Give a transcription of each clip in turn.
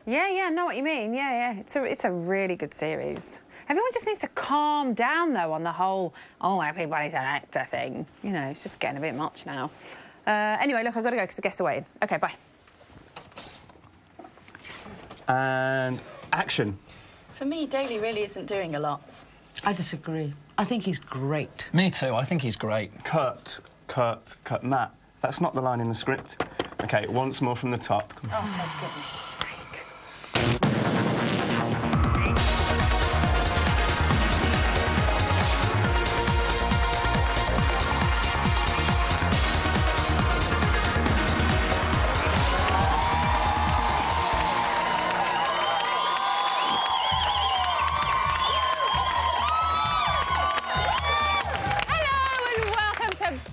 Yeah, I know what you mean. Yeah. It's a really good series. Everyone just needs to calm down, though, on the whole, oh, everybody's an actor thing. You know, it's just getting a bit much now. Anyway, look, I've got to go because the guests are waiting. OK, bye. And action. For me, Daly really isn't doing a lot. I disagree. I think he's great. Me too, I think he's great. Kurt. Matt, that's not the line in the script. OK, once more from the top. Oh, for goodness sake.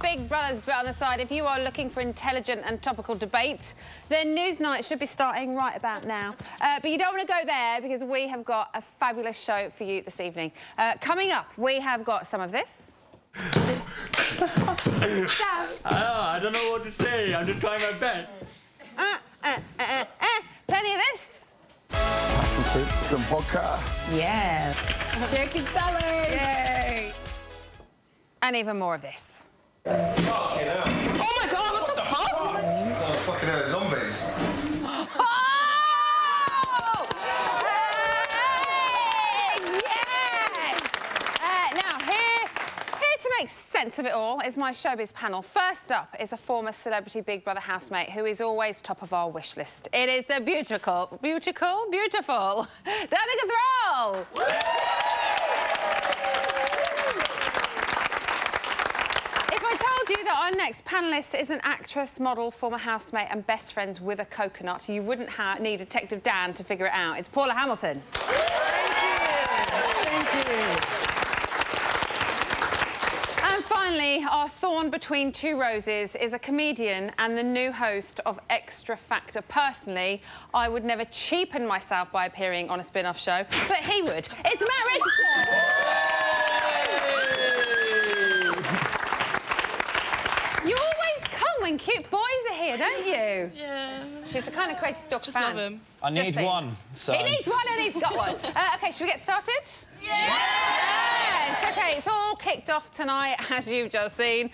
Big Brother's Bit on the Side. If you are looking for intelligent and topical debate, then Newsnight should be starting right about now. But you don't want to go there because we have got a fabulous show for you this evening. Coming up, we have got some of this. I don't know what to say. I'm just trying my best. Plenty of this. Some fruit, some vodka. Yeah. Chicken salad. Yay. And even more of this. Oh my God, what the fuck? Oh, fucking hell, zombies. Oh! Hey! Yes! Now, here to make sense of it all is my showbiz panel. First up is a former celebrity Big Brother housemate who is always top of our wish list. It is the beautiful Danica Thrall. I told you that our next panellist is an actress, model, former housemate and best friends with a coconut. You wouldn't need Detective Dan to figure it out. It's Paula Hamilton. Thank you. And finally, our thorn between two roses is a comedian and the new host of Extra Factor. Personally, I would never cheapen myself by appearing on a spin-off show, but he would. It's Matt Richardson. You always come when cute boys are here, don't you? Yeah. She's the kind of crazy stalker Just fan. love him. I need one, so... He needs one and he's got one. OK, should we get started? Yes! OK, it's all kicked off tonight, as you've just seen.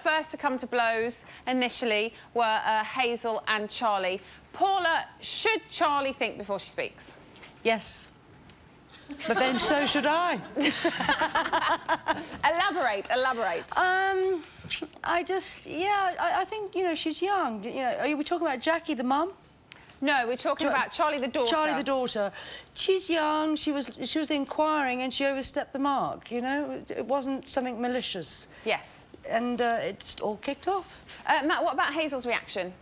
First to come to blows initially were Hazel and Charlie. Paula, should Charlie think before she speaks? Yes. But then so should I. Elaborate. I think, you know, she's young. You know, are we talking about Jackie, the mum? No, we're talking about Charlie the daughter. Charlie the daughter. She's young, she was inquiring and she overstepped the mark, you know? It wasn't something malicious. Yes. And it's all kicked off. Matt, what about Hazel's reaction?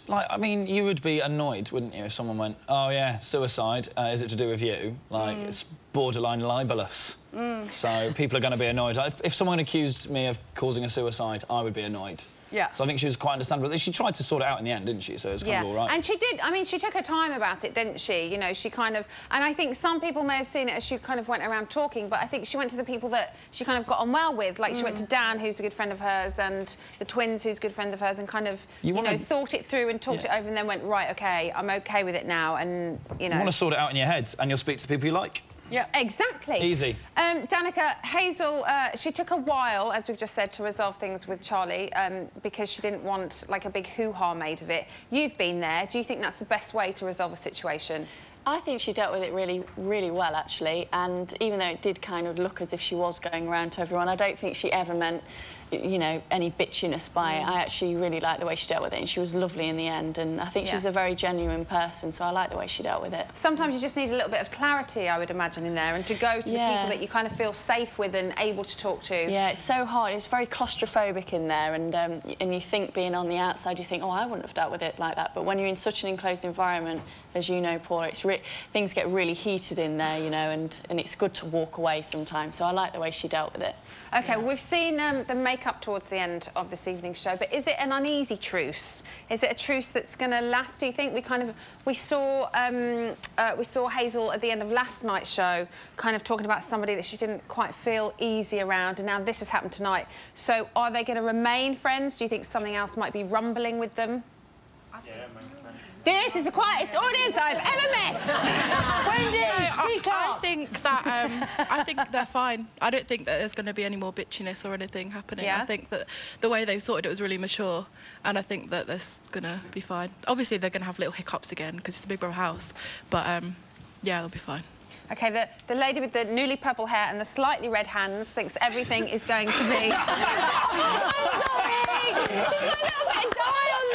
Like, I mean, you would be annoyed, wouldn't you, if someone went, oh, yeah, suicide, is it to do with you? Like, it's borderline libelous. So people are going to be annoyed. If someone accused me of causing a suicide, I would be annoyed. Yeah. So I think she was quite understandable. She tried to sort it out in the end, didn't she? So it's kind of all right. And she did. I mean, she took her time about it, didn't she? You know, she kind of... And I think some people may have seen it as she kind of went around talking, but I think she went to the people that she kind of got on well with. Like, she went to Dan, who's a good friend of hers, and the twins, who's a good friend of hers, and kind of, you know, thought it through and talked it over and then went, right, OK, I'm OK with it now, and, you know... You want to sort it out in your head, and you'll speak to the people you like. Yeah, exactly. Easy. Danica, Hazel, she took a while, as we've just said, to resolve things with Charlie because she didn't want, like, a big hoo-ha made of it. You've been there. Do you think that's the best way to resolve a situation? I think she dealt with it really, really well, actually. And even though it did kind of look as if she was going around to everyone, I don't think she ever meant, you know, any bitchiness by it. I actually really like the way she dealt with it, and she was lovely in the end. And I think she's a very genuine person, so I like the way she dealt with it. Sometimes you just need a little bit of clarity, I would imagine, in there, and to go to the people that you kind of feel safe with and able to talk to. Yeah, it's so hard. It's very claustrophobic in there, and you think, being on the outside, you think, oh, I wouldn't have dealt with it like that. But when you're in such an enclosed environment, as you know, Paula, things get really heated in there, you know, and it's good to walk away sometimes. So I like the way she dealt with it. OK, we've seen the makeup towards the end of this evening's show, but is it an uneasy truce? Is it a truce that's going to last, do you think? We saw Hazel at the end of last night's show kind of talking about somebody that she didn't quite feel easy around, and now this has happened tonight. So are they going to remain friends? Do you think something else might be rumbling with them? This is the quietest audience I've ever met. Wendy, speak up. I think they're fine. I don't think that there's going to be any more bitchiness or anything happening. Yeah. I think that the way they've sorted it was really mature, and I think that that's going to be fine. Obviously, they're going to have little hiccups again because it's a Big Brother house, but yeah, they'll be fine. OK, the lady with the newly purple hair and the slightly red hands thinks everything is going to be... I'm sorry! She's got a little bit of dye on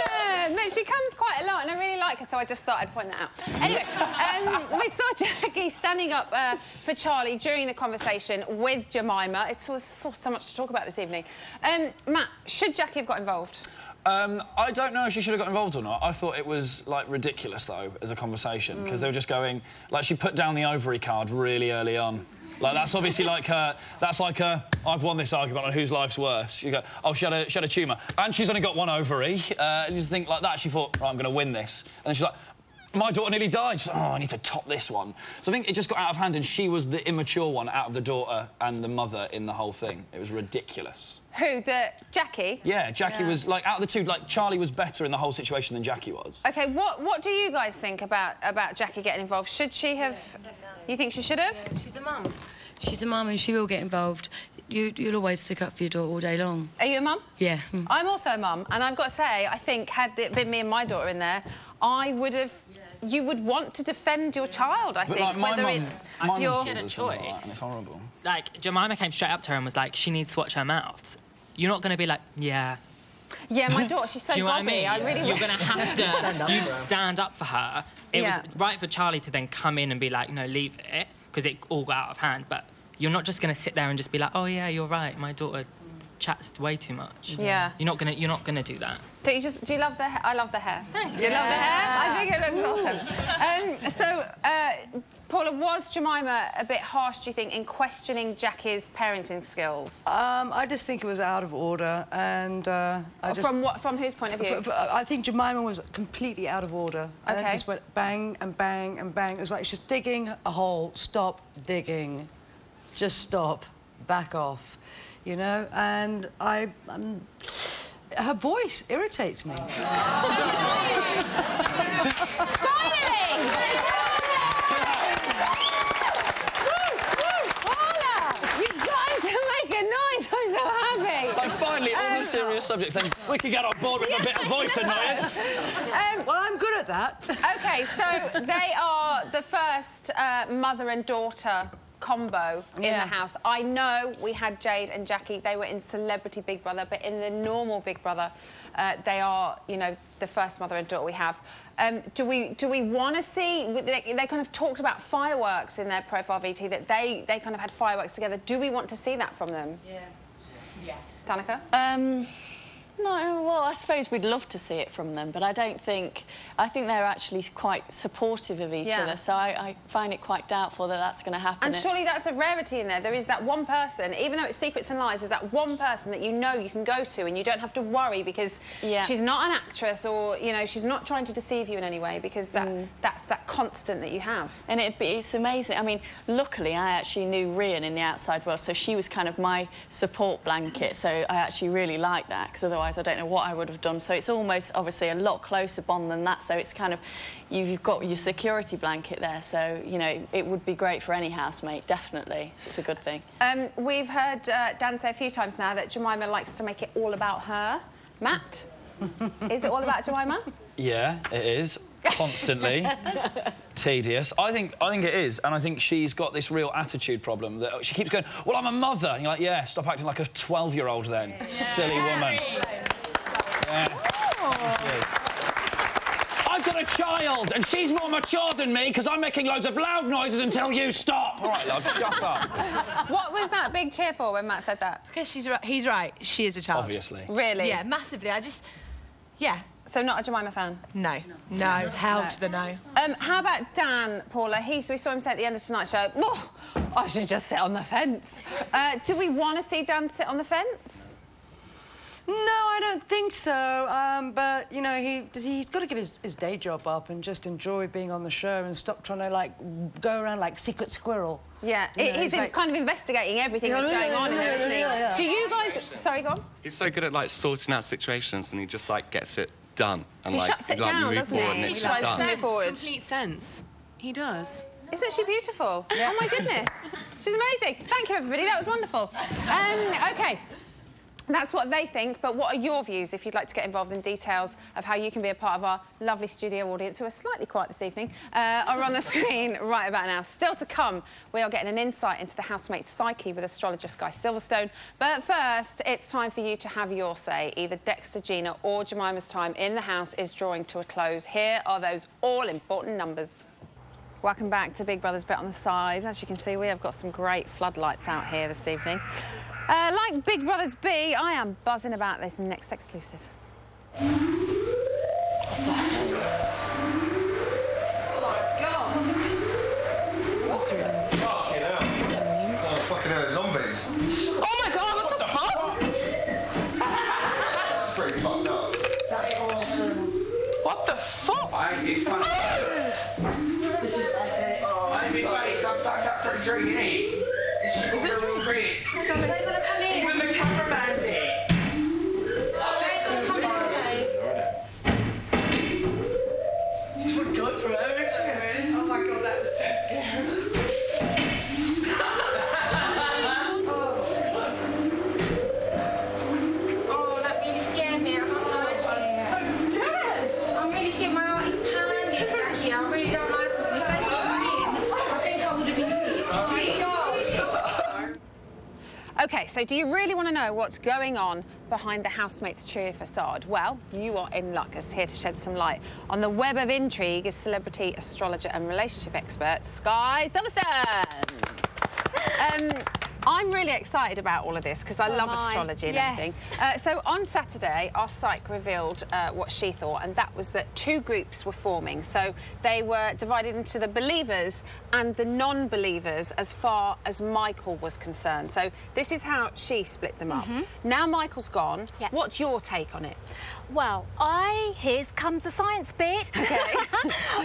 them! But she comes quite a lot, and I really like her, so I just thought I'd point that out. Anyway, we saw Jackie standing up for Charlie during the conversation with Jemima. It's so much to talk about this evening. Matt, should Jackie have got involved? I don't know if she should have got involved or not. I thought it was, like, ridiculous, though, as a conversation, because they were just going... Like, she put down the ovary card really early on. Like, that's obviously like her... That's like her... I've won this argument on whose life's worse. You go, oh, she had a tumour, and she's only got one ovary. And you just think like that. She thought, right, I'm going to win this. And then she's like... My daughter nearly died. She's like, oh, I need to top this one. So I think it just got out of hand, and she was the immature one out of the daughter and the mother in the whole thing. It was ridiculous. Who, Jackie? Yeah, Jackie was, like, out of the two, like, Charlie was better in the whole situation than Jackie was. OK, what do you guys think about Jackie getting involved? Should she have... You think she should have? Yeah, she's a mum. She's a mum and she will get involved. You'll always stick up for your daughter all day long. Are you a mum? Yeah. I'm also a mum, and I've got to say, I think, had it been me and my daughter in there, I would have... You would want to defend your child, I think, like, my whether mum, it's your... She had a choice. And it's horrible. Like, Jemima came straight up to her and was like, she needs to watch her mouth. You're not going to be like, yeah. Yeah, my daughter, she's so Do you know what I gobby. mean? I really You're wish... going to have to stand up for her. It was right for Charlie to then come in and be like, no, leave it, because it all got out of hand. But you're not just going to sit there and just be like, oh, yeah, you're right, my daughter chats way too much. Yeah. You're not gonna do that. Do you love the hair? I love the hair. Thanks. You love the hair? I think it looks awesome. Paula, was Jemima a bit harsh, do you think, in questioning Jackie's parenting skills? I just think it was out of order, and From whose point of view? I think Jemima was completely out of order. OK. And it just went bang and bang and bang. It was like she's digging a hole. Stop digging. Just stop. Back off. You know, and her voice irritates me. Finally! Paula, you're trying to make a noise. I'm so happy. Like, finally, on the serious subject, then we can get on board with a bit of voice annoyance. Well, I'm good at that. OK, so they are the first mother and daughter combo in the house. I know we had Jade and Jackie. They were in Celebrity Big Brother, but in the normal Big Brother, they are, you know, the first mother and daughter we have. Do we want to see... They kind of talked about fireworks in their profile VT, that they kind of had fireworks together. Do we want to see that from them? Yeah. Danica? No, well, I suppose we'd love to see it from them, but I don't think... I think they're actually quite supportive of each other, so I find it quite doubtful that that's going to happen. And surely that's a rarity in there. There is that one person, even though it's Secrets and Lies, there's that one person that you know you can go to and you don't have to worry because she's not an actress or, you know, she's not trying to deceive you in any way, because that's that constant that you have. And it's amazing. I mean, luckily, I actually knew Rian in the outside world, so she was kind of my support blanket, so I actually really like that, because otherwise I don't know what I would have done. So it's almost, obviously, a lot closer bond than that. So it's kind of, you've got your security blanket there. So, you know, it would be great for any housemate, definitely. So it's a good thing. We've heard Dan say a few times now that Jemima likes to make it all about her. Matt, is it all about Jemima? Yeah, it is. Constantly. Tedious. I think it is, and I think she's got this real attitude problem that she keeps going, well, I'm a mother. And you're like, yeah, stop acting like a 12-year-old then. Yeah. Silly woman. I've got a child, and she's more mature than me because I'm making loads of loud noises until you stop. All right, love, shut up. What was that big cheer for when Matt said that? Because she's right. He's right. She is a child. Obviously. Really? Yeah, massively. Yeah. So not a Jemima fan? No. Hell to the no. How about Dan, Paula? We saw him say at the end of tonight's show, oh, I should just sit on the fence. Do we want to see Dan sit on the fence? No, I don't think so. But, you know, he's got to give his day job up and just enjoy being on the show and stop trying to, like, go around like secret squirrel. Yeah, he's kind of investigating everything that's going on in there, isn't he? Do you guys... Sorry, go on. He's so good at, like, sorting out situations, and he just, like, gets it done. And He like, shuts it like down, we move doesn't forward he? and it's He just tries to done. move forward. Complete sense. He does. Isn't she beautiful? Oh my goodness. She's amazing. Thank you, everybody. That was wonderful. OK. That's what they think, but what are your views if you'd like to get involved in details of how you can be a part of our lovely studio audience, who are slightly quiet this evening, are on the screen right about now. Still to come, we are getting an insight into the housemate's psyche with astrologer Sky Silverstone. But first, it's time for you to have your say. Either Dexter, Gina or Jemima's time in the house is drawing to a close. Here are those all-important numbers. Welcome back to Big Brother's Bet on the Side. As you can see, we have got some great floodlights out here this evening. Like Big Brother's B, I am buzzing about this next exclusive. Oh my God! What's really... Fucking hell. Oh, fucking hell, zombies. Oh my God, what the fuck? That's pretty fucked up. That's awesome. What the fuck? I ain't be funny. This is epic. I ain't be funny, so I'm fucked up for a drink, innit? Is it real quick? They're going to come in. When the cameraman's here. She would go for it. Oh my God, that was so scary. Oh, that really scared me. I can't lie to you. So scared. I'm really scared. My heart is pounding back here. I really don't like them. If they would come in, I think I would have been sick. OK, so do you really want to know what's going on behind the housemates' cheery facade? Well, you are in luck, as here to shed some light on the web of intrigue is celebrity astrologer and relationship expert Sky Silverstone. I'm really excited about all of this because I love astrology and everything. So on Saturday, our psych revealed what she thought, and that was that two groups were forming. So they were divided into the believers and the non-believers as far as Michael was concerned. So this is how she split them up. Now Michael's gone. Yeah. What's your take on it? Well, here comes the science bit. Okay.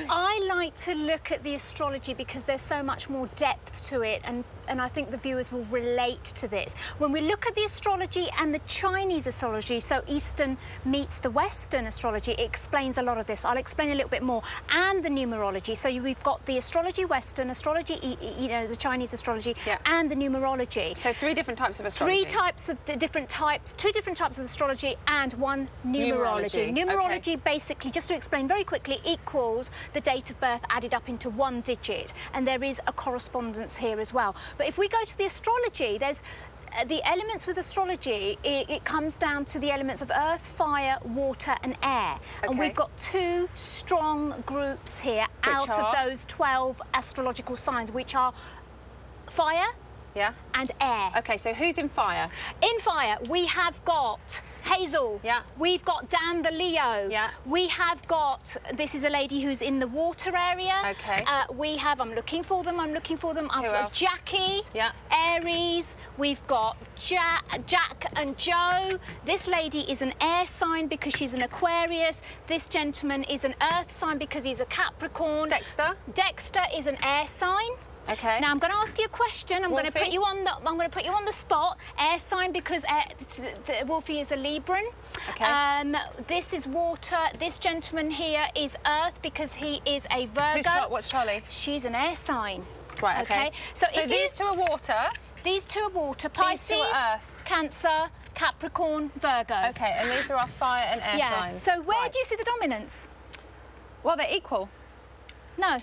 I like to look at the astrology because there's so much more depth to it, and I think the viewers will relate to this. When we look at the astrology and the Chinese astrology, so Eastern meets the Western astrology, it explains a lot of this. I'll explain a little bit more. And the numerology. So we've got the astrology Western, astrology, the Chinese astrology, and the numerology. So three different types of astrology. Three types of different types, two different types of astrology, and one numerology. Numerology basically, just to explain very quickly, equals the date of birth added up into one digit, and there is a correspondence here as well. But if we go to the astrology, there's the elements with astrology, it comes down to the elements of earth, fire, water and air. And we've got two strong groups here out of those 12 astrological signs, which are fire and air. OK, so who's in fire? In fire, we have got Hazel. Yeah. We've got Dan the Leo. Yeah. We have got, this is a lady who's in the water area. OK. We have, I'm looking for them. I've got Jackie. Yeah. Aries. We've got Jack and Joe. This lady is an air sign because she's an Aquarius. This gentleman is an earth sign because he's a Capricorn. Dexter. Dexter is an air sign. Okay. Now I'm going to ask you a question. I'm going to put you on the spot. Air sign because Wolfie is a Libran. Okay. This is water. This gentleman here is earth because he is a Virgo. What's Charlie? She's an air sign. Right. Okay. So these two are water. These two are water. Pisces, these two are earth. Cancer, Capricorn, Virgo. Okay. And these are our fire and air signs. So where do you see the dominance? Well, they're equal. No.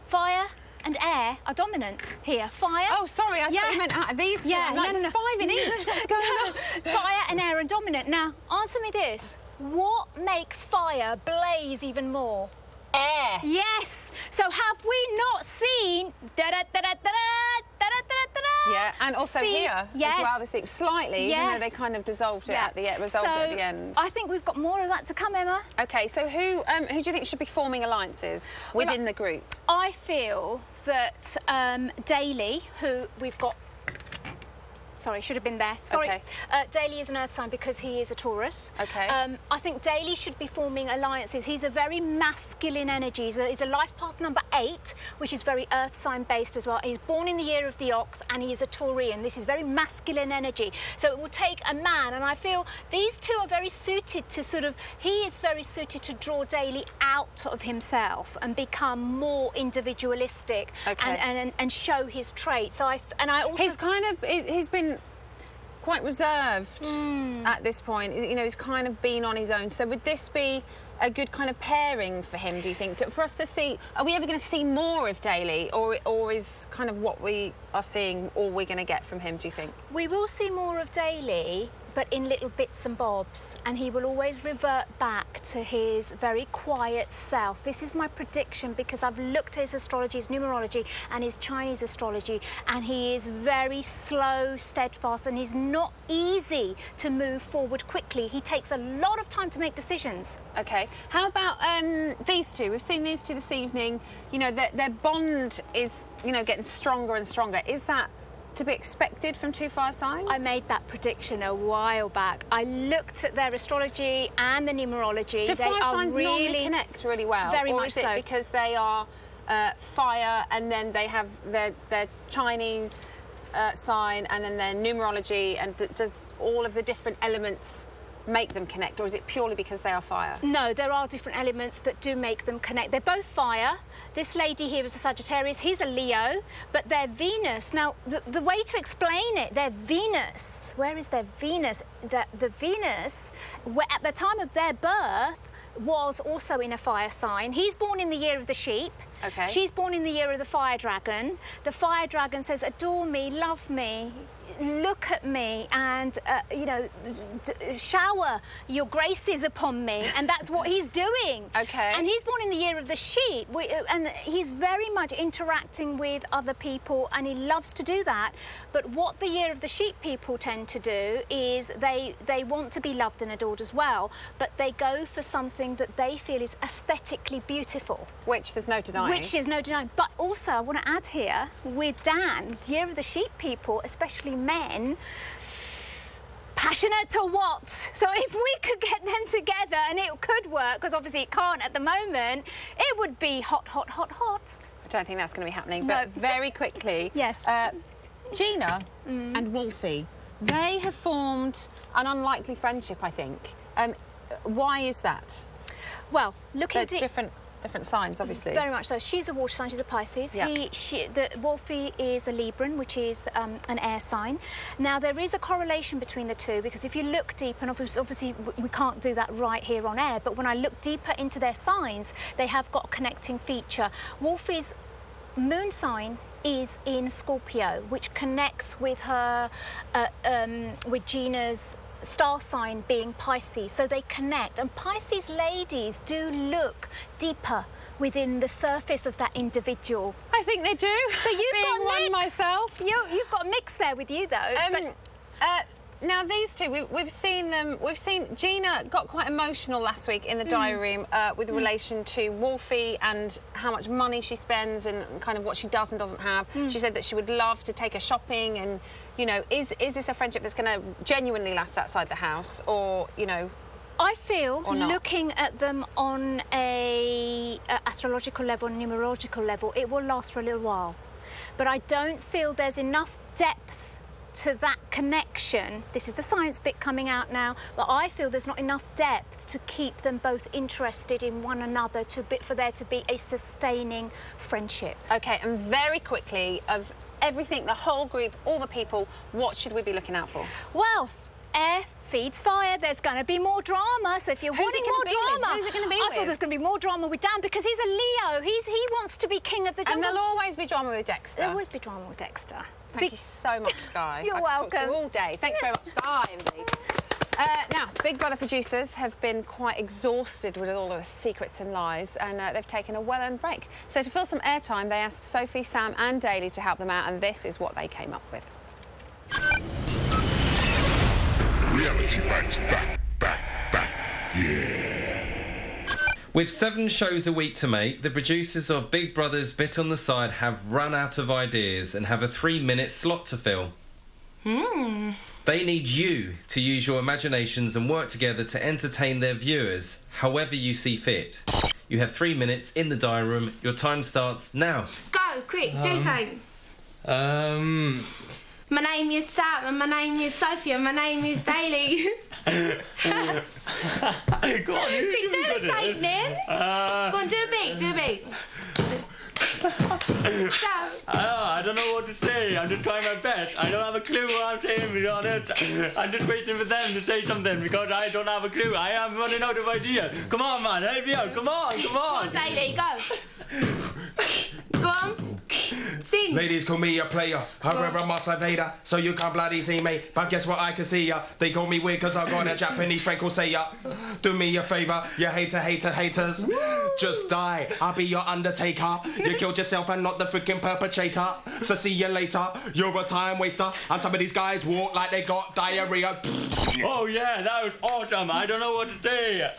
Fire and air are dominant here. Fire. Oh, sorry, I thought you meant out of these two. Yeah, no. 5 in each. What's going on? Fire and air are dominant. Now, answer me this. What makes fire blaze even more? Air. Yes. So have we not seen Yeah, and also here as well. They seem slightly, even though they kind of dissolved it at the end. I think we've got more of that to come, Emma. Okay, so who do you think should be forming alliances within the group? I feel that Daly, who we've got Sorry, should have been there. Sorry. Okay. Daly is an earth sign because he is a Taurus. Okay. I think Daly should be forming alliances. He's a very masculine energy. He's a life path number 8, which is very earth sign based as well. He's born in the year of the ox and he is a Taurian. This is very masculine energy. So it will take a man, and I feel these two are very suited to he is very suited to draw Daly out of himself and become more individualistic and show his traits. So I also... He's been quite reserved at this point. You know, he's kind of been on his own. So would this be a good kind of pairing for him, do you think, for us to see? Are we ever going to see more of Daly, or is kind of what we are seeing all we're going to get from him, do you think? We will see more of Daly, but in little bits and bobs, and he will always revert back to his very quiet self. This is my prediction because I've looked at his astrology, his numerology, and his Chinese astrology, and he is very slow, steadfast, and he's not easy to move forward quickly. He takes a lot of time to make decisions. Okay. How about these two? We've seen these two this evening. You know, their bond is, you know, getting stronger and stronger. Is that to be expected from two fire signs? I made that prediction a while back. I looked at their astrology and the numerology. Do fire signs normally connect really well? Very or much is it so. because they are fire and then they have their Chinese sign and then their numerology, and does all of the different elements make them connect, or is it purely because they are fire? No, there are different elements that do make them connect. They're both fire. This lady here is a Sagittarius, he's a Leo, but their Venus, now the way to explain it, their Venus, where is their Venus? The Venus, at the time of their birth, was also in a fire sign. He's born in the year of the sheep. Okay. She's born in the year of the fire dragon. The fire dragon says, adore me, love me, look at me, and you know, shower your graces upon me, and that's what he's doing. Okay. And he's born in the year of the sheep, and he's very much interacting with other people, and he loves to do that. But what the year of the sheep people tend to do is they want to be loved and adored as well, but they go for something that they feel is aesthetically beautiful. Which there's no denying. Which is no denying. But also, I want to add here, with Dan, the year of the sheep people, especially men, passionate to what? So if we could get them together, and it could work, because obviously it can't at the moment, it would be hot, hot, hot, hot. I don't think that's going to be happening, No. but very quickly. Yes. Gina and Wolfie, they have formed an unlikely friendship, I think. Why is that? Well, looking They're different signs, obviously. Very much so. She's a water sign, she's a Pisces. Yeah. Wolfie is a Libran, which is an air sign. Now, there is a correlation between the two, because if you look deep, and obviously we can't do that right here on air, but when I look deeper into their signs, they have got a connecting feature. Wolfie's moon sign is in Scorpio, which connects with her, with Gina's star sign being Pisces, so they connect. And Pisces ladies do look deeper within the surface of that individual. I think they do. But you've Being got a one mix. myself. You've got a mix there with you, though. Now these two, we've seen them. We've seen Gina got quite emotional last week in the diary room with relation to Wolfie and how much money she spends and kind of what she does and doesn't have. She said that she would love to take her shopping, and you know, is this a friendship that's going to genuinely last outside the house, or you know? I feel, or not? looking at them on a astrological level, numerological level, it will last for a little while. But I don't feel there's enough depth to that connection. This is the science bit coming out now, but I feel there's not enough depth to keep them both interested in one another for there to be a sustaining friendship. Okay, and very quickly, of everything, the whole group, all the people, what should we be looking out for? Well, air feeds fire. There's going to be more drama. So if you're wanting more drama, Who's it going to be I with? feel there's going to be more drama with Dan because he's a Leo. He wants to be king of the jungle. And there'll always be drama with Dexter. There'll always be drama with Dexter. Thank you so much, Sky. You're I could talk to welcome. you all day. Thank you very much, Sky. Indeed. Now, Big Brother producers have been quite exhausted with all of the secrets and lies, and they've taken a well-earned break. So to fill some airtime, they asked Sophie, Sam and Daly to help them out, and this is what they came up with. Reality bites back, yeah. With 7 shows a week to make, the producers of Big Brother's Bit on the Side have run out of ideas and have a 3-minute slot to fill. They need you to use your imaginations and work together to entertain their viewers, however you see fit. You have 3 minutes in the diary room. Your time starts now. Go, quick, do something. My name is Sam, and my name is Sophie, and my name is Daly. Go on, Quick, do something then. Go on, do a beat, do a beat. I don't know what to say. I'm just trying my best. I don't have a clue what I'm saying, to be honest. I'm just waiting for them to say something because I don't have a clue. I am running out of ideas. Come on, man, help me out. Come on, come on. Go on, Daly, go. Go on. Sing. Ladies call me a player, however I'm a invader, so you can't bloody see me. But guess what, I can see ya. They call me weird cause I got a Japanese friend called say ya. Do me a favour, you haters. Just die, I'll be your undertaker. You killed yourself and not the freaking perpetrator. So see you later, you're a time waster. And some of these guys walk like they got diarrhea. Oh yeah, that was awesome. I don't know what to say.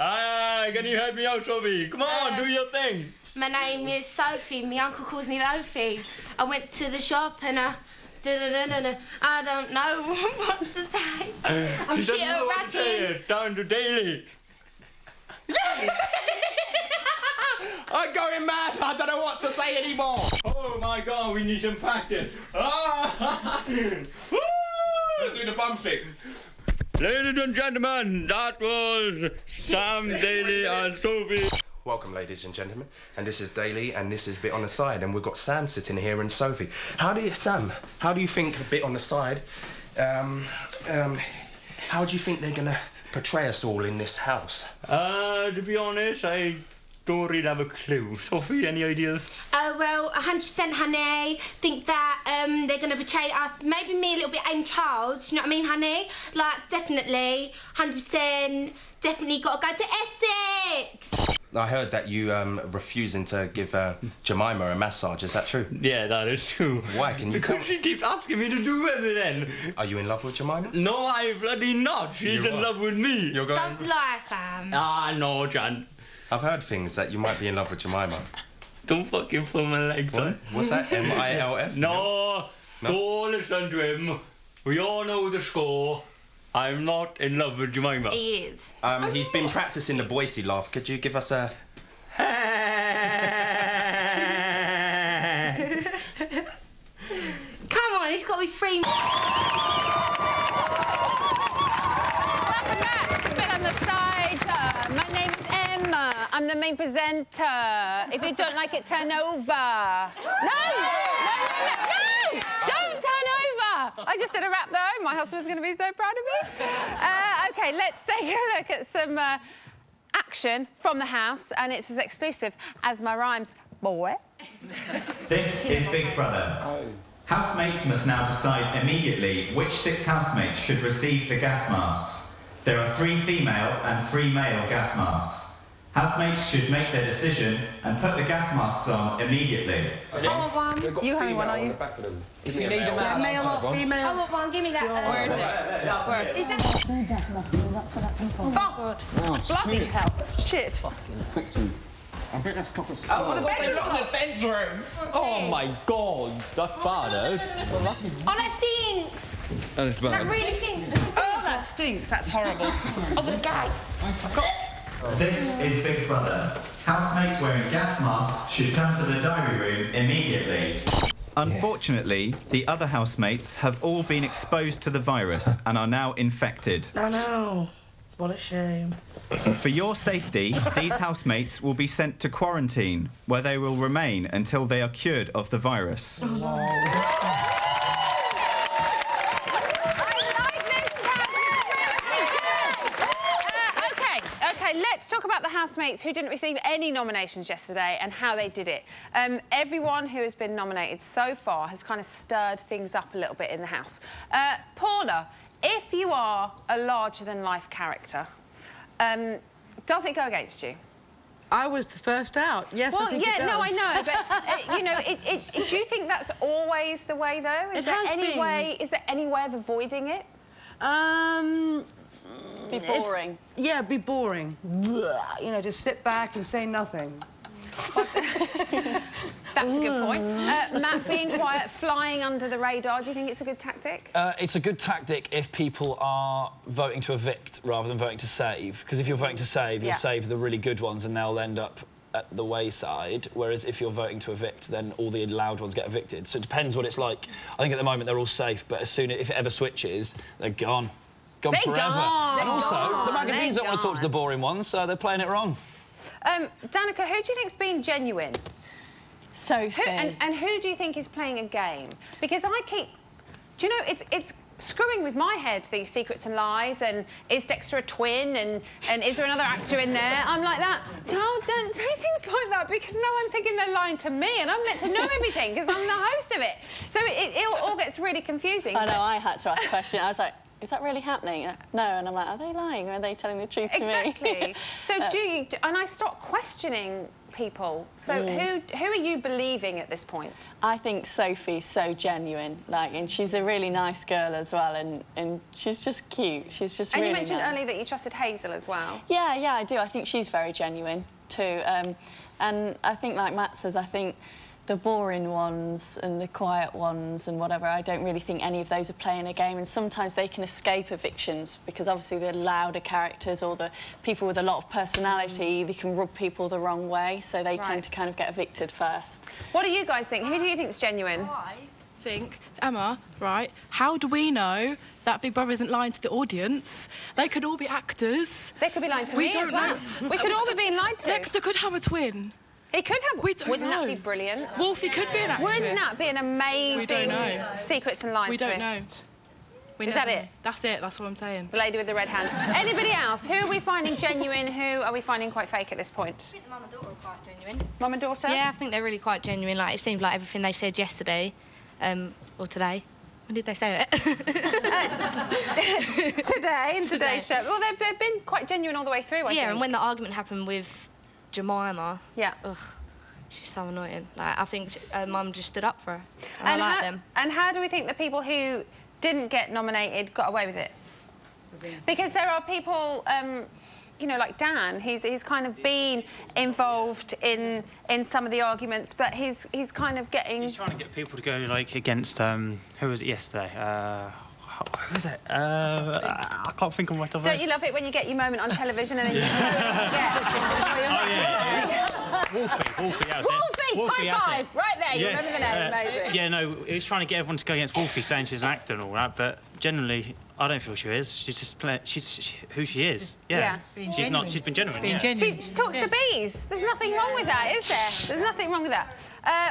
Can you help me out, Sophie? Come on, do your thing. My name is Sophie. My uncle calls me Lofi. I went to the shop and I don't know what to say. I'm shit at rapping. It's down to Daly. I'm going mad. I don't know what to say anymore. Oh my God, we need some practice. Let's do the bum thing. Ladies and gentlemen, that was Sam, Daly and Sophie. Welcome, ladies and gentlemen, and this is Daly, and this is Bit on the Side, and we've got Sam sitting here and Sophie. Sam, how do you think Bit on the Side, how do you think they're gonna portray us all in this house? To be honest, I don't really have a clue. Sophie, any ideas? Well, 100% honey. Think that they're going to portray us, maybe me a little bit Aim Child, you know what I mean, honey? Like, definitely, 100%, definitely got to go to Essex. I heard that you refusing to give Jemima a massage, is that true? Yeah, that is true. Why, can you tell? Because she keeps asking me to do everything. Are you in love with Jemima? No, I bloody not. She's in love with me. You're going... Don't lie, Sam. No, Jan. I've heard things that you might be in love with Jemima. Don't fucking pull my legs on. What's that? MILF? No, don't listen to him. We all know the score. I'm not in love with Jemima. He is. He's been practicing the Boise laugh. Could you give us a... Come on, he's got to be free. Welcome back to Bit on the Side. My name is Emma. I'm the main presenter. If you don't like it, turn over. No! Don't turn over! I just did a rap though. My husband's going to be so proud of me. OK, let's take a look at some action from the house, and it's as exclusive as my rhymes. Boy. This is Big Brother. Housemates must now decide immediately which 6 housemates should receive the gas masks. There are 3 female and 3 male gas masks. Housemates should make their decision and put the gas masks on immediately. I want one. You having one, are you? If you need a male or female? I want one. Give me that. Where is it? Where? Is that... Oh, bloody hell. Shit. I think that's proper Oh, the bedroom. Oh my God, that's bad, eh? Oh, that stinks. That is bad. That really stinks. Oh, that stinks. That's horrible. I'm gonna die. This is Big Brother. Housemates wearing gas masks should come to the diary room immediately. Unfortunately, the other housemates have all been exposed to the virus and are now infected. I know. What a shame. For your safety, these housemates will be sent to quarantine, where they will remain until they are cured of the virus. Let's talk about the housemates who didn't receive any nominations yesterday and how they did it. Everyone who has been nominated so far has kind of stirred things up a little bit in the house. Paula, if you are a larger-than-life character, does it go against you? I was the first out. Yes, well, I think it does. no, I know, but you know, do you think that's always the way, though? Is there any way of avoiding it? Be boring. Be boring. You know, just sit back and say nothing. That's a good point. Matt, being quiet, flying under the radar, do you think it's a good tactic? It's a good tactic if people are voting to evict rather than voting to save. Because if you're voting to save, you'll save the really good ones and they'll end up at the wayside. Whereas if you're voting to evict, then all the loud ones get evicted. So it depends what it's like. I think at the moment they're all safe, but as soon if it ever switches, they're gone. Gone forever. And also, the magazines don't want to talk to the boring ones, so they're playing it wrong. Danica, who do you think's being genuine? Sophie. And who do you think is playing a game? Because I keep... Do you know, it's screwing with my head, these secrets and lies, and is Dexter a twin, and is there another actor in there? I'm like that. Don't say things like that, because now I'm thinking they're lying to me, and I'm meant to know everything, because I'm the host of it. So it all gets really confusing. I know, I had to ask a question. I was like, is that really happening? No, and I'm like, are they lying, or are they telling the truth to me? Exactly. So do you... And I stopped questioning people. So who are you believing at this point? I think Sophie's so genuine, and she's a really nice girl as well, and she's just cute. She's just really nice. And you mentioned earlier that you trusted Hazel as well. Yeah, I do. I think she's very genuine too. And I think, like Matt says, I think the boring ones and the quiet ones and whatever, I don't really think any of those are playing a game, and sometimes they can escape evictions because obviously the louder characters or the people with a lot of personality, they can rub people the wrong way, so they tend to kind of get evicted first. What do you guys think? Who do you think is genuine? I think, Emma, right, how do we know that Big Brother isn't lying to the audience? They could all be actors. They could be lying to me as well. We could all be being lied to. Dexter could have a twin. He could have. Wouldn't that be brilliant? Wolfie could be an actress. Wouldn't that be an amazing secrets and lies We don't twist? know. Is that it? That's it. That's what I'm saying. The lady with the red hands. Anybody else? Who are we finding genuine? Who are we finding quite fake at this point? I think the mum and daughter are quite genuine. Mum and daughter? Yeah, I think they're really quite genuine. Like, it seemed like everything they said yesterday, or today. When did they say it? Today, in today's show. Well, they've been quite genuine all the way through, I think. And when the argument happened with Jemima... Yeah. Ugh, she's so annoying. Like, I think Mum just stood up for her. And I like them. And how do we think the people who didn't get nominated got away with it? Because there are people... you know, like Dan, he's kind of been involved in some of the arguments, but he's kind of getting... He's trying to get people to go, like, against... who was it yesterday? Who was it? I can't think of what of it. Don't you love it when you get your moment on television and then you Wolfie, yeah. Wolfie, high five, right there, you remember the name, amazing. Yeah, no, he was trying to get everyone to go against Wolfie, saying she's an actor and all that, but generally, I don't feel she is. She's just she's who she is. Yeah. She's not. She's been genuine. She talks to bees. There's nothing wrong with that, is there? There's nothing wrong with that.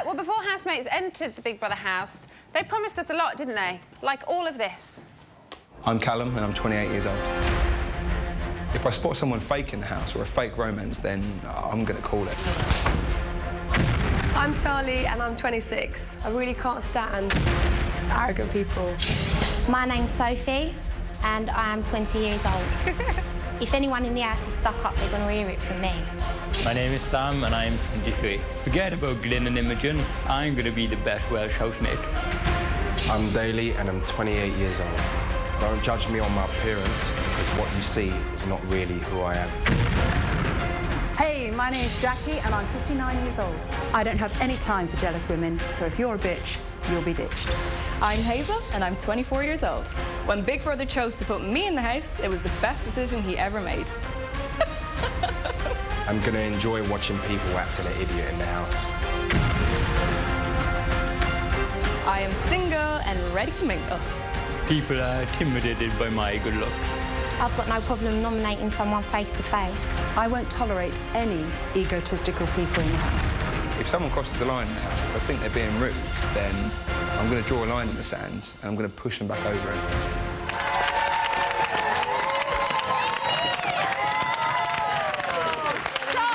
Well, before housemates entered the Big Brother house, they promised us a lot, didn't they? Like all of this. I'm Callum and I'm 28 years old. If I spot someone fake in the house or a fake romance, then I'm going to call it. I'm Charlie and I'm 26. I really can't stand arrogant people. My name's Sophie and I am 20 years old. If anyone in the house is stuck up, they're going to hear it from me. My name is Sam and I'm 23. Forget about Glyn and Imogen. I'm going to be the best Welsh housemate. I'm Daly and I'm 28 years old. Don't judge me on my appearance, because what you see is not really who I am. Hey, my name's Jackie and I'm 59 years old. I don't have any time for jealous women, so if you're a bitch, you'll be ditched. I'm Hazel and I'm 24 years old. When Big Brother chose to put me in the house, it was the best decision he ever made. I'm going to enjoy watching people act an idiot in the house. I am single and ready to mingle. People are intimidated by my good looks. I've got no problem nominating someone face to face. I won't tolerate any egotistical people in the house. If someone crosses the line in the house, if I think they're being rude, then I'm going to draw a line in the sand and I'm going to push them back over it. So,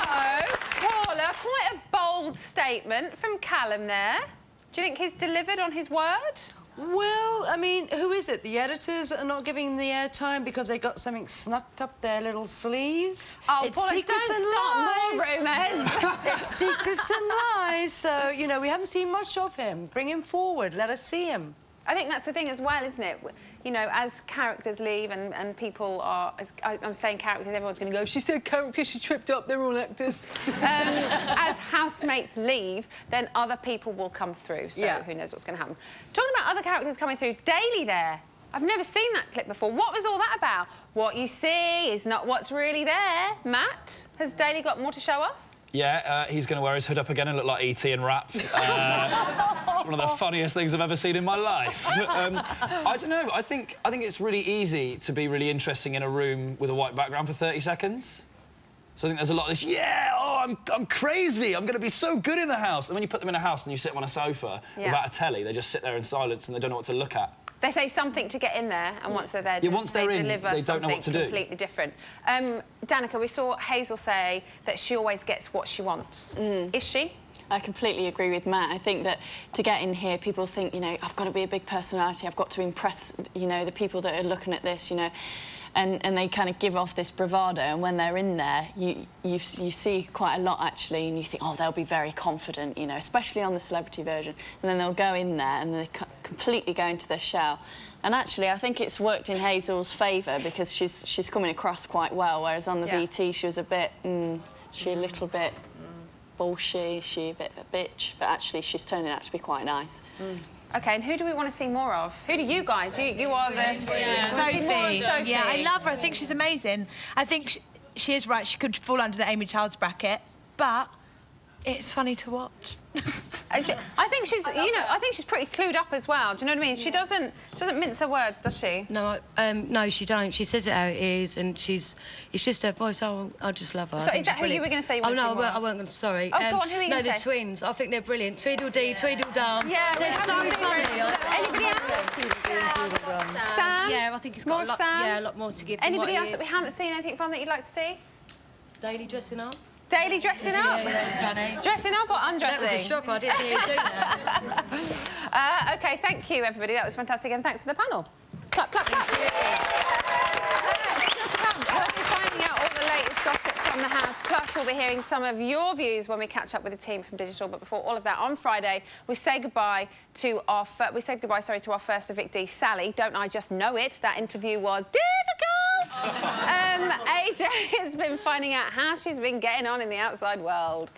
Paula, quite a bold statement from Callum there. Do you think he's delivered on his word? Well, I mean, who is it? The editors are not giving the airtime because they got something snuck up their little sleeve? Oh, it's Paula, secrets don't and start lies. more rumours. It's secrets and lies. So, you know, we haven't seen much of him. Bring him forward. Let us see him. I think that's the thing as well, isn't it? You know, as characters leave and people are... I'm saying characters, everyone's going to go, she said characters, she tripped up, they're all actors. As housemates leave, then other people will come through. So who knows what's going to happen. Talking about other characters coming through, Daly there. I've never seen that clip before. What was all that about? What you see is not what's really there. Matt, has Daly got more to show us? Yeah, he's going to wear his hood up again and look like E.T. and rap. It's one of the funniest things I've ever seen in my life. I don't know. I think it's really easy to be really interesting in a room with a white background for 30 seconds. So I think there's a lot of this, I'm crazy, I'm going to be so good in the house. And when you put them in a house and you sit them on a sofa without a telly, they just sit there in silence and they don't know what to look at. They say something to get in there, and once they're there, once they're in, deliver they don't know what to do. Completely different. Danica, we saw Hazel say that she always gets what she wants. Is she? I completely agree with Matt. I think that to get in here, people think, you know, I've got to be a big personality, I've got to impress, you know, the people that are looking at this, you know, and they kind of give off this bravado, and when they're in there, you see quite a lot, actually, and you think, oh, they'll be very confident, you know, especially on the celebrity version, and then they'll go in there and they completely go into their shell. And actually, I think it's worked in Hazel's favour because she's coming across quite well, whereas on the VT she was a bit, she a little bit bullshit, she a bit of a bitch, but actually she's turning out to be quite nice. OK, and who do we want to see more of? Who do you guys? You are the... Sophie. Sophie. Yeah, I love her. I think she's amazing. I think she is right. She could fall under the Amy Childs bracket, but it's funny to watch. I think she's, I think she's pretty clued up as well. Do you know what I mean? She doesn't mince her words, does she? No, no, she don't. She says it how it is, and it's just her voice. I just love her. So is that who you were going to say? Oh no, I weren't going to. Sorry. Oh, go on. Who are you going to say? No, the twins. I think they're brilliant. Tweedledee, Tweedledum. Yeah, they're so funny. Anybody else? Sam. Yeah, I think it's got a lot more to give. Anybody else that we haven't seen anything from that you'd like to see? Daly dressing up. Daily dressing up? Yeah, that was funny. Dressing up or undressing? That was a shock. I didn't hear you do that. OK, thank you, everybody. That was fantastic. And thanks to the panel. Clap, clap, clap. We'll be finding out all the latest gossip from the house. Plus, we'll be hearing some of your views when we catch up with the team from Digital. But before all of that, on Friday, we say goodbye to our to our first evictee, Sally. Don't I just know it? That interview was difficult. AJ has been finding out how she's been getting on in the outside world.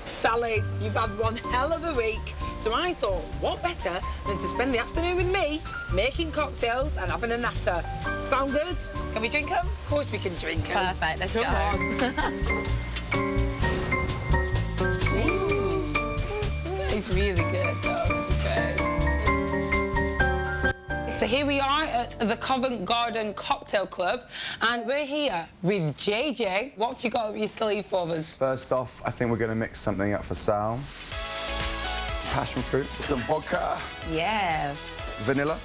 Sally, you've had one hell of a week, so I thought, what better than to spend the afternoon with me, making cocktails and having a natter. Sound good? Can we drink them? Of course we can drink them. Perfect, let's Come on. It's really good, though, to be fair. So here we are at the Covent Garden Cocktail Club, and we're here with JJ. What have you got up your sleeve for us? First off, I think we're going to mix something up for Sal. Passion fruit, some vodka. Yeah. Vanilla.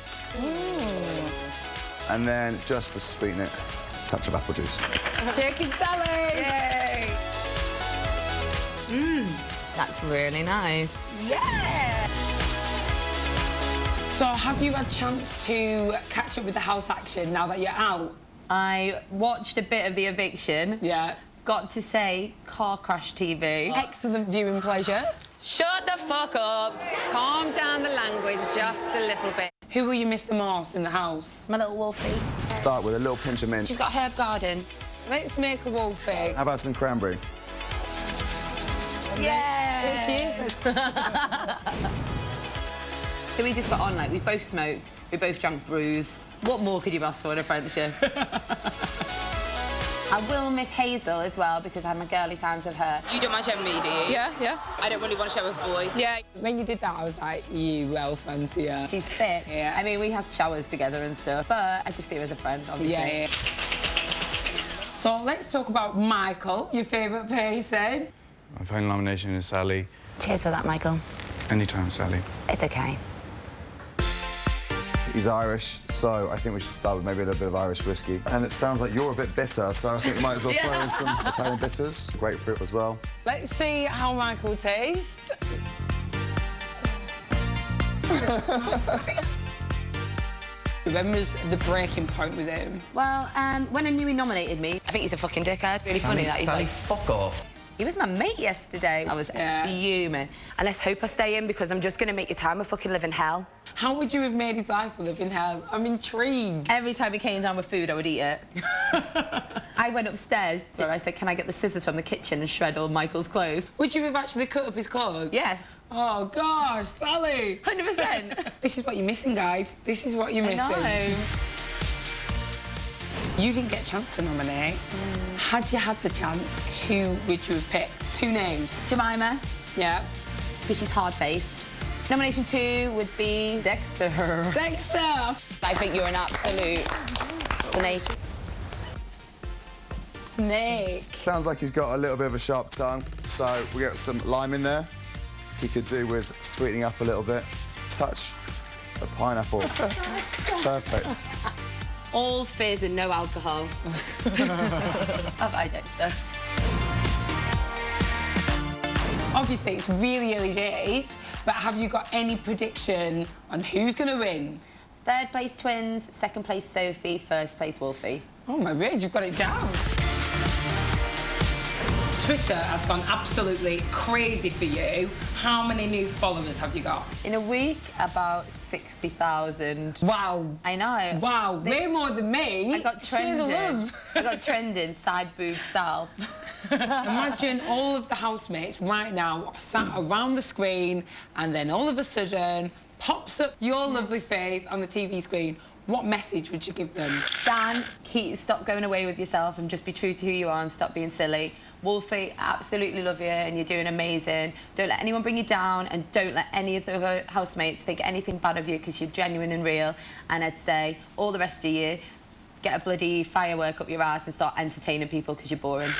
And then, just to sweeten it, a touch of apple juice. Chicken salad! Yay! That's really nice. Yeah! So have you had a chance to catch up with the house action now that you're out? I watched a bit of the eviction. Yeah. Got to say, car crash TV. Excellent viewing pleasure. Shut the fuck up. Calm down the language just a little bit. Who will you miss the most in the house? My little wolfie. Start with a little pinch of mint. She's got a herb garden. Let's make a wolfie. How about some cranberry? Yeah! There she is. So we just got on, like, we both smoked, we both drank brews. What more could you ask for in a friendship? I will miss Hazel as well, because I had my girly times with her. You don't mind showing me, do you? Yeah. I don't really want to show a boy. Yeah. When you did that, I was like, you well fancy her. She's fit. Yeah. I mean, we have showers together and stuff, but I just see her as a friend, obviously. Yeah. So let's talk about Michael, your favourite person. My final nomination is Sally. Cheers for that, Michael. Anytime, Sally. It's OK. He's Irish, so I think we should start with maybe a little bit of Irish whiskey. And it sounds like you're a bit bitter, so I think we might as well throw in some Italian bitters. Grapefruit as well. Let's see how Michael tastes. When was the breaking point with him? Well, when I knew he nominated me, I think he's a fucking dickhead. Really funny that he's Sally, like... fuck off. He was my mate yesterday. I was fuming. And let's hope I stay in, because I'm just going to make your time a fucking living hell. How would you have made his life a living hell? I'm intrigued. Every time he came down with food, I would eat it. I went upstairs where I said, can I get the scissors from the kitchen and shred all Michael's clothes? Would you have actually cut up his clothes? Yes. Oh, gosh, Sally. 100%. This is what you're missing, guys. This is what you're missing. I know. You didn't get a chance to nominate. Had you had the chance, who would you have picked? 2 names. Jemima. Yeah. Because she's hard-faced. Nomination 2 would be Dexter. Dexter! I think you're an absolute snake. Snake. Sounds like he's got a little bit of a sharp tongue, so we get some lime in there. He could do with sweetening up a little bit. Touch a pineapple. Perfect. All fizz and no alcohol. Bye, Dexter. Obviously, it's really early days, but have you got any prediction on who's going to win? 3rd place Twins, 2nd place Sophie, 1st place Wolfie. Oh, my word, you've got it down. Twitter has gone absolutely crazy for you. How many new followers have you got? In a week, about 60,000. Wow. I know. Wow, way more than me. I got Share the trending. love. I got trending, side boob Sal. Imagine all of the housemates right now sat around the screen and then all of a sudden pops up your lovely face on the TV screen. What message would you give them? Dan, stop going away with yourself and just be true to who you are and stop being silly. Wolfie, absolutely love you and you're doing amazing. Don't let anyone bring you down and don't let any of the other housemates think anything bad of you because you're genuine and real. And I'd say all the rest of you, get a bloody firework up your ass and start entertaining people because you're boring.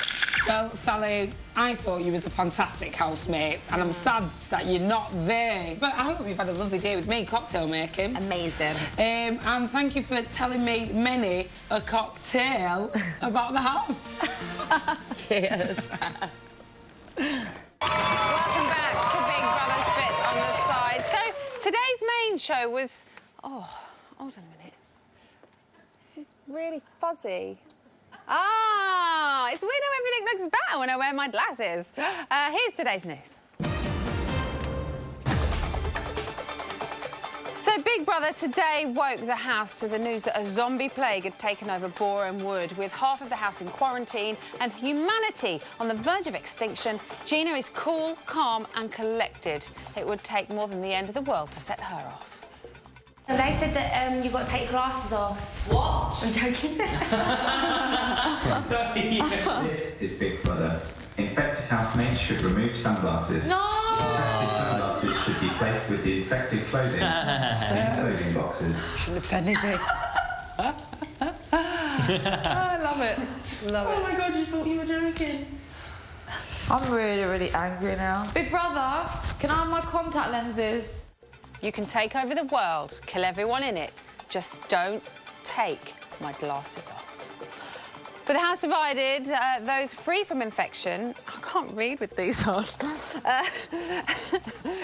Well, Sally, I thought you was a fantastic housemate and I'm sad that you're not there. But I hope you've had a lovely day with me, cocktail making. Amazing. And thank you for telling me many a cocktail about the house. Cheers. Welcome back to Big Brother's Bit on the Side. So, today's main show was... Oh, hold on a minute. This is really fuzzy. Ah, it's weird how everything looks better when I wear my glasses. Here's today's news. So Big Brother today woke the house to the news that a zombie plague had taken over Boreham Wood. With half of the house in quarantine and humanity on the verge of extinction, Gina is cool, calm and collected. It would take more than the end of the world to set her off. And they said that you've got to take your glasses off. What? I'm joking. This is Big Brother. Infected housemates should remove sunglasses. No! Infected sunglasses should be placed with the infected clothing in clothing boxes. Shouldn't have said anything. I love it. Love it. Oh my God, you thought you were joking. I'm really, really angry now. Big Brother, can I have my contact lenses? You can take over the world, kill everyone in it. Just don't take my glasses off. For the House divided, those free from infection, I can't read with these on,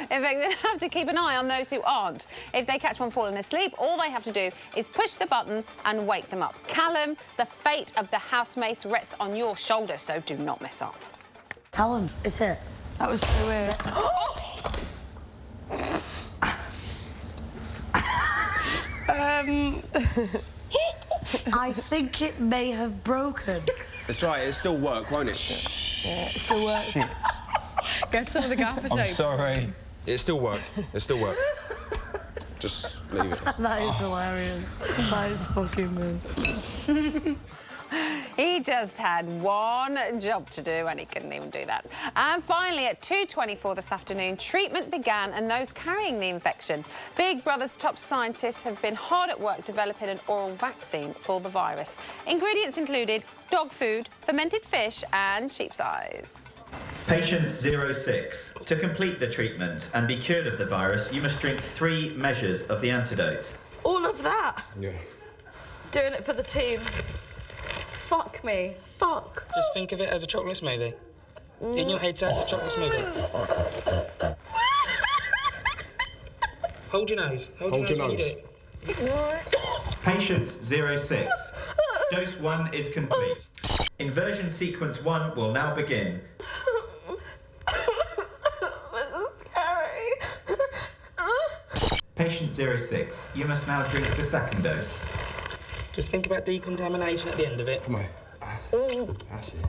infection have to keep an eye on those who aren't. If they catch one falling asleep, all they have to do is push the button and wake them up. Callum, the fate of the housemates rests on your shoulders, so do not mess up. Callum, it's it. That was so weird. I think it may have broken. It's right, it'll still work, won't it? Yeah, it still works. Get some of the gaffer I'm tape. sorry. It'll still work. It'll still work. Just leave it. That is hilarious. That is fucking me. He just had one job to do and he couldn't even do that. And finally, at 2:24 this afternoon, treatment began and those carrying the infection. Big Brother's top scientists have been hard at work developing an oral vaccine for the virus. Ingredients included dog food, fermented fish and sheep's eyes. Patient 06. To complete the treatment and be cured of the virus, you must drink 3 measures of the antidote. All of that? Yeah. Doing it for the team. Fuck me. Fuck. Just think of it as a chocolate smoothie. In your head, sounds a chocolate smoothie. Hold your nose. Hold your nose. When you do it. Patient 06. Dose 1 is complete. Inversion sequence 1 will now begin. Patient 06. You must now drink the second dose. Just think about decontamination at the end of it. Come on. That's it.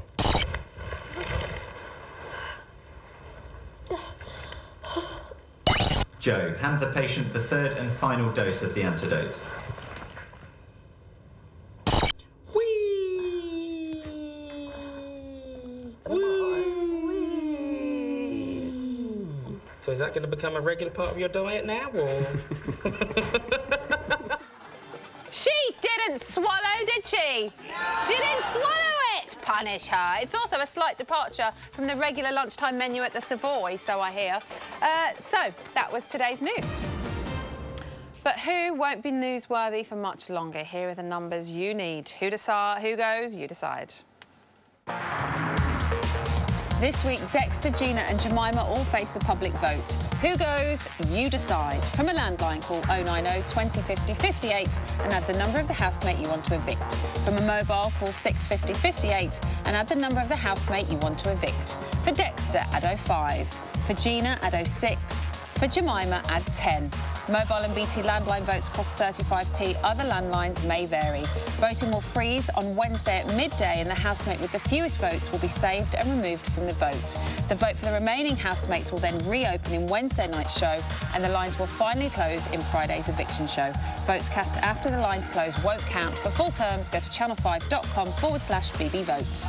Joe, hand the patient the third and final dose of the antidote. So is that going to become a regular part of your diet now, or...? She didn't swallow, did she? She didn't swallow it! Punish her. It's also a slight departure from the regular lunchtime menu at the Savoy, so I hear. So, that was today's news. But who won't be newsworthy for much longer? Here are the numbers you need. Who goes? You decide. This week, Dexter, Gina and Jemima all face a public vote. Who goes? You decide. From a landline, call 090 20 50 58 and add the number of the housemate you want to evict. From a mobile, call 650 58 and add the number of the housemate you want to evict. For Dexter, add 05. For Gina, add 06. For Jemima, add 10. Mobile and BT landline votes cost 35p. Other landlines may vary. Voting will freeze on Wednesday at midday and the housemate with the fewest votes will be saved and removed from the vote. The vote for the remaining housemates will then reopen in Wednesday night's show and the lines will finally close in Friday's eviction show. Votes cast after the lines close won't count. For full terms, go to channel5.com/BBVote.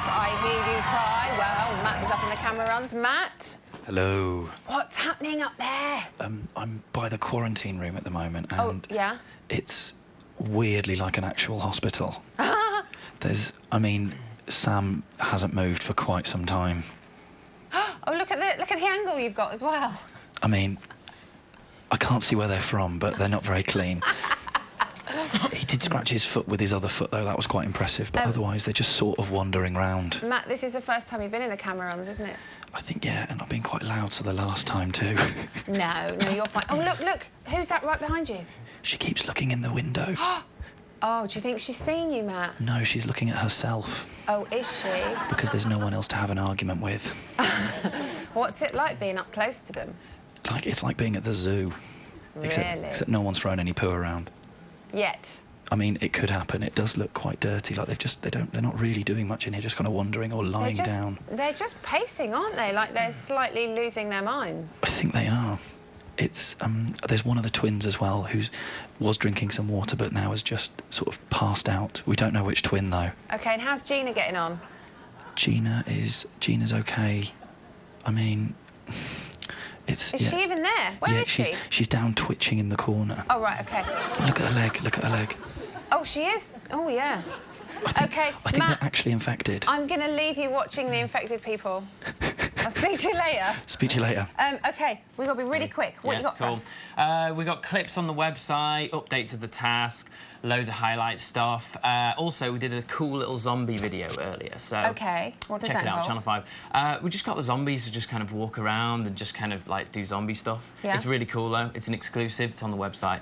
I hear you cry. Well, Matt is up in the camera runs. Matt? Hello. What's happening up there? I'm by the quarantine room at the moment, and Oh, yeah? it's weirdly like an actual hospital. I mean, Sam hasn't moved for quite some time. Oh, look at the angle you've got as well. I mean, I can't see where they're from, but they're not very clean. He did scratch his foot with his other foot, though. That was quite impressive. But otherwise, they're just sort of wandering round. Matt, this is the first time you've been in the camera runs, isn't it? I think, yeah, and I've been quite loud, so the last time, too. No, you're fine. Oh, look. Who's that right behind you? She keeps looking in the windows. Oh, do you think she's seen you, Matt? No, she's looking at herself. Oh, is she? Because there's no one else to have an argument with. What's it like being up close to them? It's like being at the zoo. Really? Except no one's thrown any poo around. Yet. I mean, it could happen. It does look quite dirty. Like they're not really doing much in here, just kind of wandering or lying down. They're just pacing, aren't they? Like they're slightly losing their minds. I think they are. It's there's one of the twins as well who was drinking some water but now has just sort of passed out. We don't know which twin though. Okay, and how's Gina getting on? Gina's okay. I mean, Is she even there? Where is she? She's down twitching in the corner. Oh, right, OK. Look at her leg. Oh, she is? Oh, yeah. I think Matt, they're actually infected. I'm going to leave you watching the infected people. I'll speak to you later. Speak to you later. OK, we've got to be really quick. What you got for us? We've got clips on the website, updates of the task, loads of highlight stuff. Also, we did a cool little zombie video earlier, so... OK, what does check that it out, involve? Channel 5. We just got the zombies to just kind of walk around and just kind of, like, do zombie stuff. Yeah. It's really cool, though. It's an exclusive. It's on the website.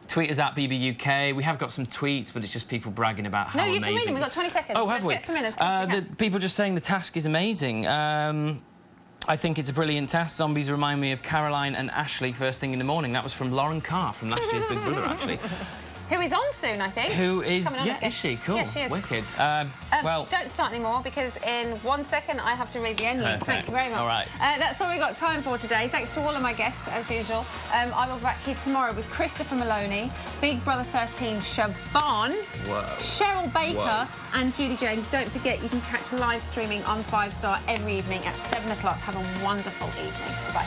Tweet us at BBUK. We have got some tweets, but it's just people bragging about how amazing... No, you can read them. We've got 20 seconds. Oh, have we? Let's get some in as quick as we can. People just saying the task is amazing. I think it's a brilliant task. Zombies remind me of Caroline and Ashley first thing in the morning. That was from Lauren Carr from last year's Big Brother, actually. Who is on soon, I think. Who is... She's coming on Yeah, is she? Cool. Yeah, she is. Wicked. Well... Don't start anymore, because in 1 second I have to read the end link. Thank you very much. All right. That's all we've got time for today. Thanks to all of my guests, as usual. I will be back here tomorrow with Christopher Maloney, Big Brother 13 Siobhan, Cheryl Baker and Judy James. Don't forget, you can catch live streaming on 5 Star every evening at 7 o'clock. Have a wonderful evening. Bye.